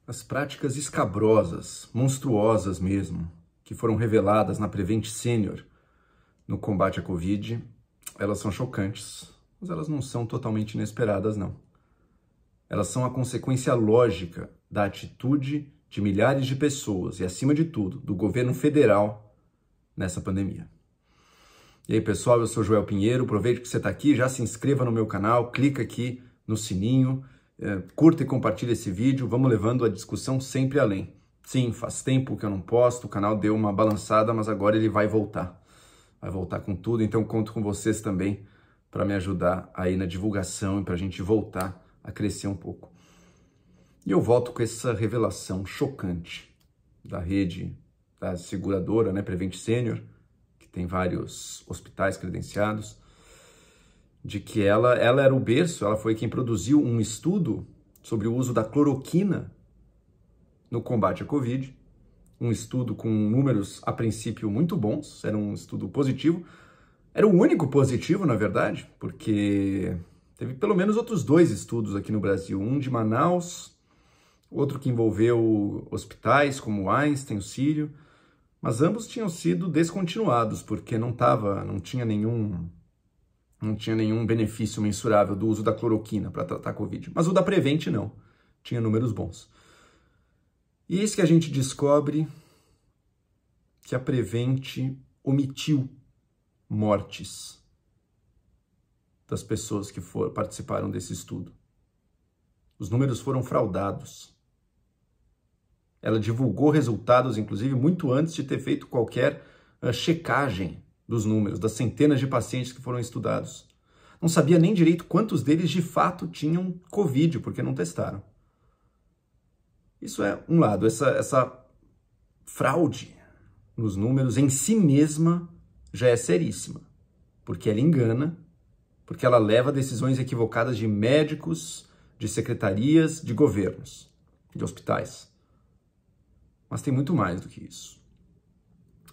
As práticas escabrosas, monstruosas mesmo, que foram reveladas na Prevent Senior no combate à Covid, elas são chocantes, mas elas não são totalmente inesperadas, não. Elas são a consequência lógica da atitude de milhares de pessoas e, acima de tudo, do governo federal nessa pandemia. E aí, pessoal, eu sou Joel Pinheiro, aproveite que você está aqui, já se inscreva no meu canal, clica aqui no sininho, curta e compartilha esse vídeo, vamos levando a discussão sempre além. Sim, faz tempo que eu não posto, o canal deu uma balançada, mas agora ele vai voltar. Vai voltar com tudo, então conto com vocês também para me ajudar aí na divulgação e para a gente voltar a crescer um pouco. E eu volto com essa revelação chocante da rede, da seguradora, né, Prevent Senior, que tem vários hospitais credenciados, de que ela era o berço, ela foi quem produziu um estudo sobre o uso da cloroquina no combate à Covid, um estudo com números, a princípio, muito bons, era um estudo positivo, era o único positivo, na verdade, porque teve pelo menos outros 2 estudos aqui no Brasil, um de Manaus, outro que envolveu hospitais como o Einstein, o Sírio, mas ambos tinham sido descontinuados, porque não tinha nenhum benefício mensurável do uso da cloroquina para tratar a Covid. Mas o da Prevent não, tinha números bons. E eis que a gente descobre que a Prevent omitiu mortes das pessoas que participaram desse estudo. Os números foram fraudados. Ela divulgou resultados, inclusive, muito antes de ter feito qualquer checagem dos números, das centenas de pacientes que foram estudados. Não sabia nem direito quantos deles de fato tinham Covid, porque não testaram. Isso é um lado, essa fraude nos números em si mesma já é seríssima, porque ela engana, porque ela leva a decisões equivocadas de médicos, de secretarias, de governos, de hospitais. Mas tem muito mais do que isso.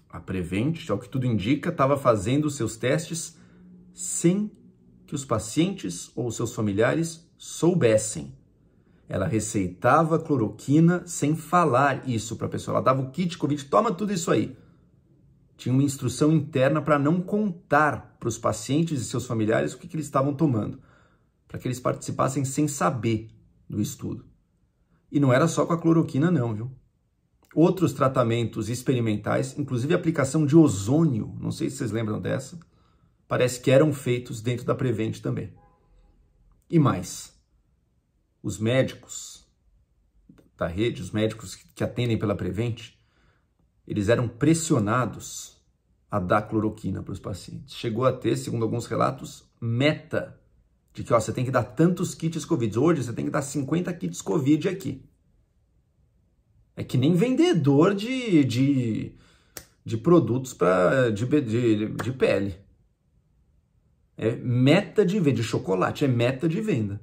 A Prevent, ao que tudo indica, estava fazendo seus testes sem que os pacientes ou seus familiares soubessem. Ela receitava cloroquina sem falar isso para a pessoa. Ela dava o kit Covid, toma tudo isso aí. Tinha uma instrução interna para não contar para os pacientes e seus familiares o que eles estavam tomando, para que eles participassem sem saber do estudo. E não era só com a cloroquina não, viu? Outros tratamentos experimentais, inclusive a aplicação de ozônio, não sei se vocês lembram dessa, parece que eram feitos dentro da Prevent também. E mais, os médicos da rede, os médicos que atendem pela Prevent, eles eram pressionados a dar cloroquina para os pacientes. Chegou a ter, segundo alguns relatos, meta de que você tem que dar tantos kits Covid. Hoje você tem que dar 50 kits Covid aqui. É que nem vendedor de produtos de pele. É meta de venda, de chocolate, é meta de venda.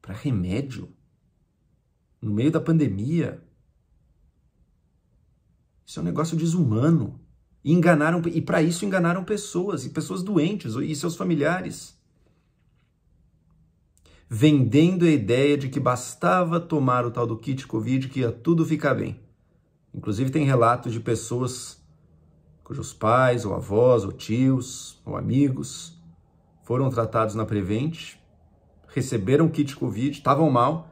Para remédio? No meio da pandemia? Isso é um negócio desumano. E para isso enganaram pessoas, e pessoas doentes, e seus familiares. Vendendo a ideia de que bastava tomar o tal do kit Covid que ia tudo ficar bem. Inclusive tem relatos de pessoas cujos pais, ou avós, ou tios, ou amigos foram tratados na Prevent, receberam kit Covid, estavam mal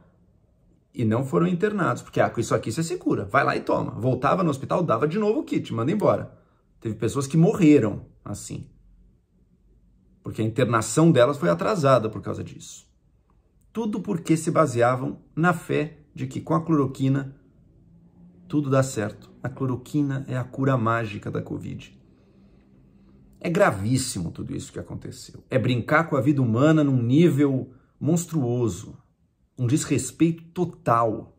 e não foram internados, porque com isso aqui você se cura, vai lá e toma. Voltava no hospital, dava de novo o kit, manda embora. Teve pessoas que morreram assim, porque a internação delas foi atrasada por causa disso. Tudo porque se baseavam na fé de que com a cloroquina tudo dá certo. A cloroquina é a cura mágica da Covid. É gravíssimo tudo isso que aconteceu. É brincar com a vida humana num nível monstruoso. Um desrespeito total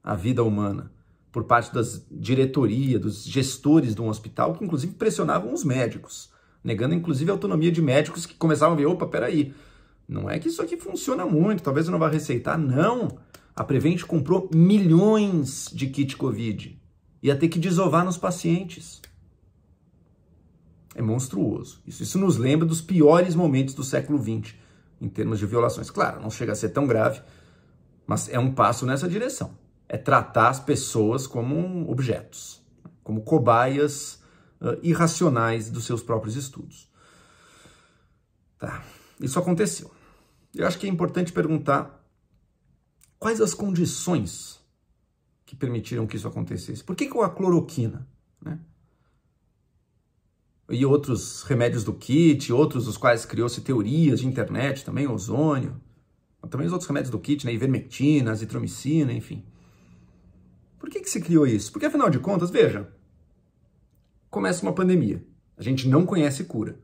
à vida humana por parte das diretorias, dos gestores de um hospital, que inclusive pressionavam os médicos, negando inclusive a autonomia de médicos que começavam a ver, opa, peraí, não é que isso aqui funciona muito, talvez eu não vá receitar. Não, a Prevent comprou milhões de kit Covid. Ia ter que desovar nos pacientes. É monstruoso. Isso nos lembra dos piores momentos do século XX, em termos de violações. Claro, não chega a ser tão grave, Mas é um passo nessa direção. É tratar as pessoas como objetos, como cobaias irracionais dos seus próprios estudos. Tá, isso aconteceu. Eu acho que é importante perguntar quais as condições que permitiram que isso acontecesse. Por que a cloroquina, né? E outros remédios do kit, outros dos quais criou-se teorias de internet também, ozônio, também os outros remédios do kit, né? Ivermectina, azitromicina, enfim. Por que se criou isso? Porque, afinal de contas, veja, começa uma pandemia, a gente não conhece cura.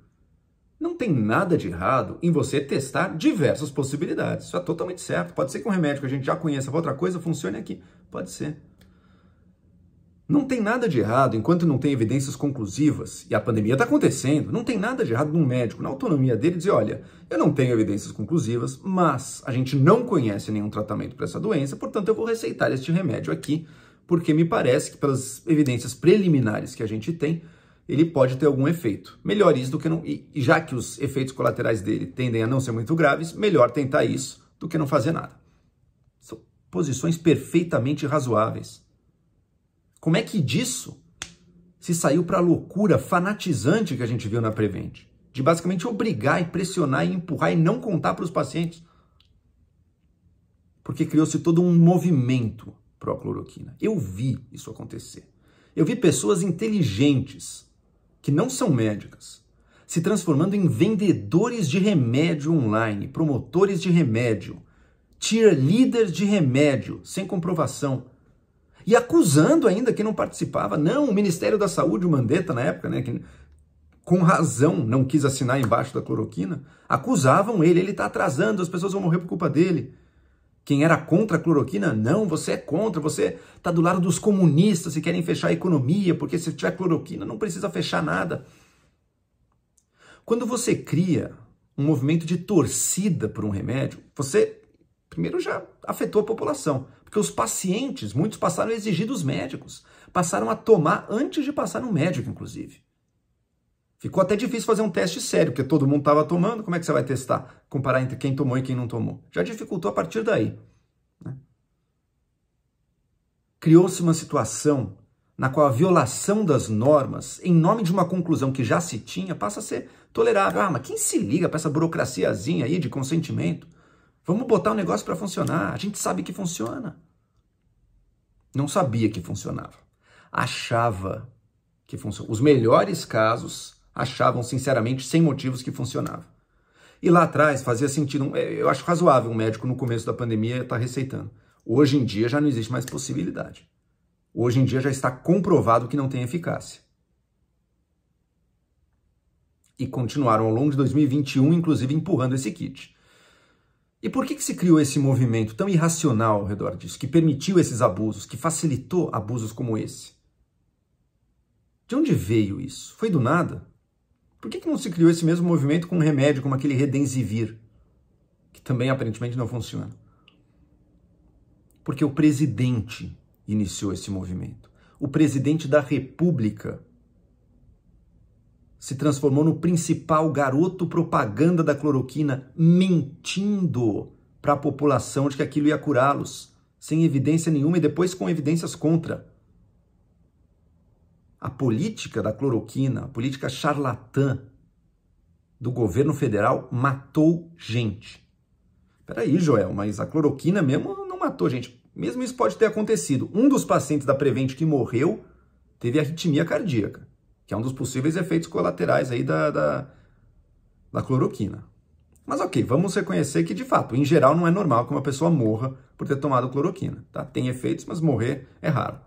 Não tem nada de errado em você testar diversas possibilidades. Isso é totalmente certo. Pode ser que um remédio que a gente já conheça para outra coisa funcione aqui. Pode ser. Não tem nada de errado enquanto não tem evidências conclusivas, e a pandemia está acontecendo, não tem nada de errado num médico, na autonomia dele, dizer, olha, eu não tenho evidências conclusivas, mas a gente não conhece nenhum tratamento para essa doença, portanto eu vou receitar este remédio aqui, porque me parece que pelas evidências preliminares que a gente tem, ele pode ter algum efeito. Melhor isso do que não... E já que os efeitos colaterais dele tendem a não ser muito graves, melhor tentar isso do que não fazer nada. São posições perfeitamente razoáveis. Como é que disso se saiu para a loucura fanatizante que a gente viu na Prevent? De basicamente obrigar e pressionar e empurrar e não contar para os pacientes. Porque criou-se todo um movimento pró-cloroquina. Eu vi isso acontecer. Eu vi pessoas inteligentes, que não são médicas, se transformando em vendedores de remédio online, promotores de remédio, cheerleaders de remédio, sem comprovação. E acusando ainda quem não participava. Não, o Ministério da Saúde, o Mandetta na época, né, que com razão não quis assinar embaixo da cloroquina, acusavam ele está atrasando, as pessoas vão morrer por culpa dele. Quem era contra a cloroquina, não, você é contra, você está do lado dos comunistas que querem fechar a economia, porque se tiver cloroquina não precisa fechar nada. Quando você cria um movimento de torcida por um remédio, você primeiro já afetou a população, porque os pacientes, muitos passaram a exigir dos médicos, passaram a tomar antes de passar no médico, inclusive. Ficou até difícil fazer um teste sério, porque todo mundo estava tomando, como é que você vai testar? Comparar entre quem tomou e quem não tomou. Já dificultou a partir daí, né? Criou-se uma situação na qual a violação das normas, em nome de uma conclusão que já se tinha, passa a ser tolerável. Ah, mas quem se liga para essa burocraciazinha aí de consentimento? Vamos botar o negócio para funcionar. A gente sabe que funciona. Não sabia que funcionava. Achava que funcionava. Os melhores casos achavam, sinceramente, sem motivos, que funcionava. E lá atrás fazia sentido. Eu acho razoável um médico no começo da pandemia estar receitando. Hoje em dia já não existe mais possibilidade. Hoje em dia já está comprovado que não tem eficácia. E continuaram ao longo de 2021, inclusive, empurrando esse kit. E por que se criou esse movimento tão irracional ao redor disso, que permitiu esses abusos, que facilitou abusos como esse? De onde veio isso? Foi do nada? Por que não se criou esse mesmo movimento com um remédio como aquele Redensivir, que também aparentemente não funciona? Porque o presidente iniciou esse movimento. O presidente da República se transformou no principal garoto propaganda da cloroquina, mentindo para a população de que aquilo ia curá-los, sem evidência nenhuma e depois com evidências contra. A política da cloroquina, a política charlatã do governo federal matou gente. Peraí, Joel, mas a cloroquina mesmo não matou gente. Mesmo isso pode ter acontecido. Um dos pacientes da Prevent que morreu teve arritmia cardíaca, que é um dos possíveis efeitos colaterais aí da cloroquina. Mas ok, vamos reconhecer que, de fato, em geral, não é normal que uma pessoa morra por ter tomado cloroquina. Tá? Tem efeitos, mas morrer é raro.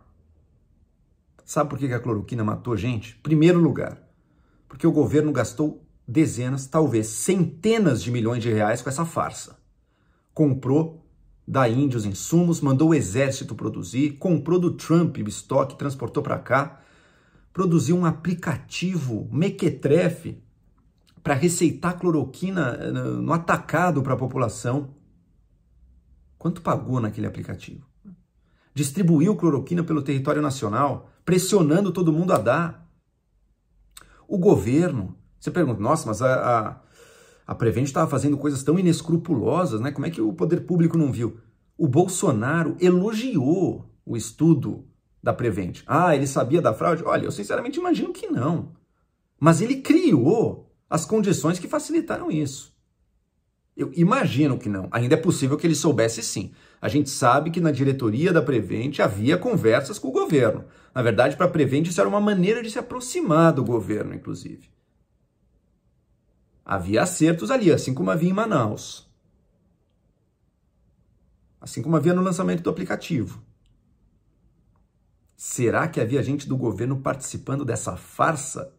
Sabe por que a cloroquina matou gente? Primeiro lugar, porque o governo gastou dezenas, talvez centenas de milhões de reais com essa farsa. Comprou da Índia os insumos, mandou o exército produzir, comprou do Trump o estoque, transportou para cá, produziu um aplicativo mequetrefe para receitar cloroquina no atacado para a população. Quanto pagou naquele aplicativo? Distribuiu cloroquina pelo território nacional, pressionando todo mundo a dar. O governo, você pergunta, nossa, mas a Prevent estava fazendo coisas tão inescrupulosas, né? Como é que o poder público não viu? O Bolsonaro elogiou o estudo da Prevent. Ah, ele sabia da fraude? Olha, eu sinceramente imagino que não. Mas ele criou as condições que facilitaram isso. Eu imagino que não. Ainda é possível que ele soubesse sim. A gente sabe que na diretoria da Prevent havia conversas com o governo. Na verdade, para a Prevent isso era uma maneira de se aproximar do governo, inclusive. Havia acertos ali, assim como havia em Manaus. Assim como havia no lançamento do aplicativo. Será que havia gente do governo participando dessa farsa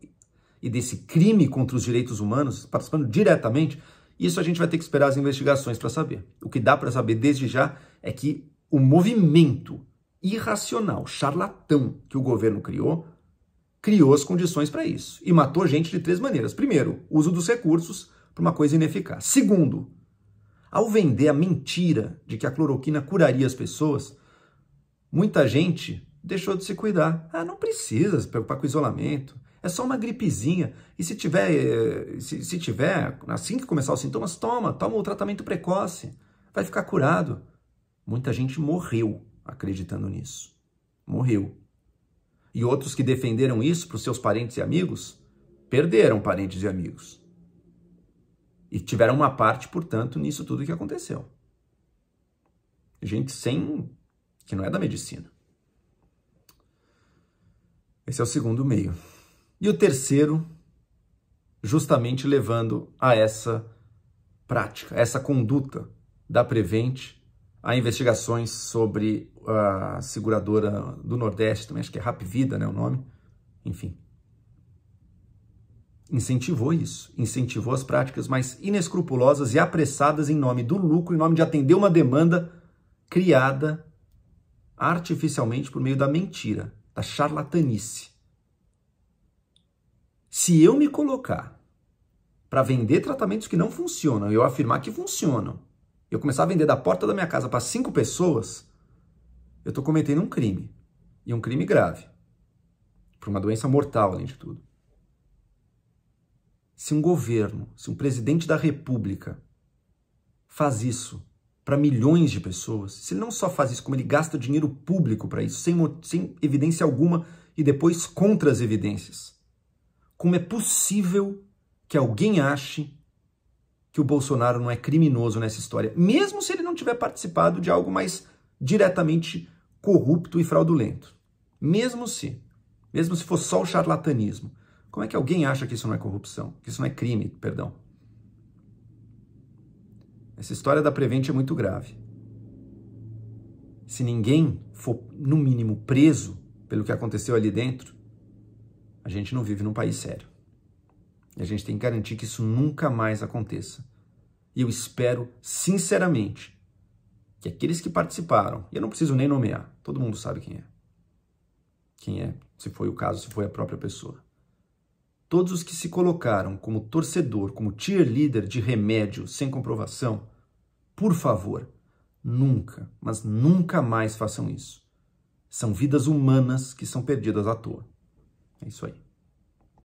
e desse crime contra os direitos humanos, participando diretamente? Isso a gente vai ter que esperar as investigações para saber. O que dá para saber desde já é que o movimento irracional, charlatão que o governo criou as condições para isso. E matou gente de 3 maneiras. Primeiro, uso dos recursos para uma coisa ineficaz. Segundo, ao vender a mentira de que a cloroquina curaria as pessoas, muita gente deixou de se cuidar. Ah, não precisa se preocupar com o isolamento. É só uma gripezinha. E se tiver, assim que começar os sintomas, toma o tratamento precoce. Vai ficar curado. Muita gente morreu acreditando nisso. Morreu. E outros que defenderam isso para os seus parentes e amigos, perderam parentes e amigos. E tiveram uma parte, portanto, nisso tudo que aconteceu. Gente que não é da medicina. Esse é o segundo meio. E o terceiro, justamente levando a essa prática, essa conduta da Prevent, a investigações sobre a seguradora do Nordeste, também acho que é Hapvida, né, o nome, enfim. Incentivou isso, incentivou as práticas mais inescrupulosas e apressadas em nome do lucro, em nome de atender uma demanda criada artificialmente por meio da mentira, da charlatanice. Se eu me colocar para vender tratamentos que não funcionam, eu afirmar que funcionam, eu começar a vender da porta da minha casa para 5 pessoas, eu estou cometendo um crime. E um crime grave. Por uma doença mortal, além de tudo. Se um governo, se um presidente da República faz isso para milhões de pessoas, se ele não só faz isso, como ele gasta dinheiro público para isso, sem evidência alguma e depois contra as evidências, como é possível que alguém ache que o Bolsonaro não é criminoso nessa história, mesmo se ele não tiver participado de algo mais diretamente corrupto e fraudulento? Mesmo se for só o charlatanismo, como é que alguém acha que isso não é corrupção? Que isso não é crime, perdão? Essa história da Prevent é muito grave. Se ninguém for, no mínimo, preso pelo que aconteceu ali dentro, a gente não vive num país sério. E a gente tem que garantir que isso nunca mais aconteça. E eu espero, sinceramente, que aqueles que participaram, e eu não preciso nem nomear, todo mundo sabe quem é. Quem é, se foi o caso, se foi a própria pessoa. Todos os que se colocaram como torcedor, como cheerleader de remédio sem comprovação, por favor, nunca, mas nunca mais façam isso. São vidas humanas que são perdidas à toa. É isso aí.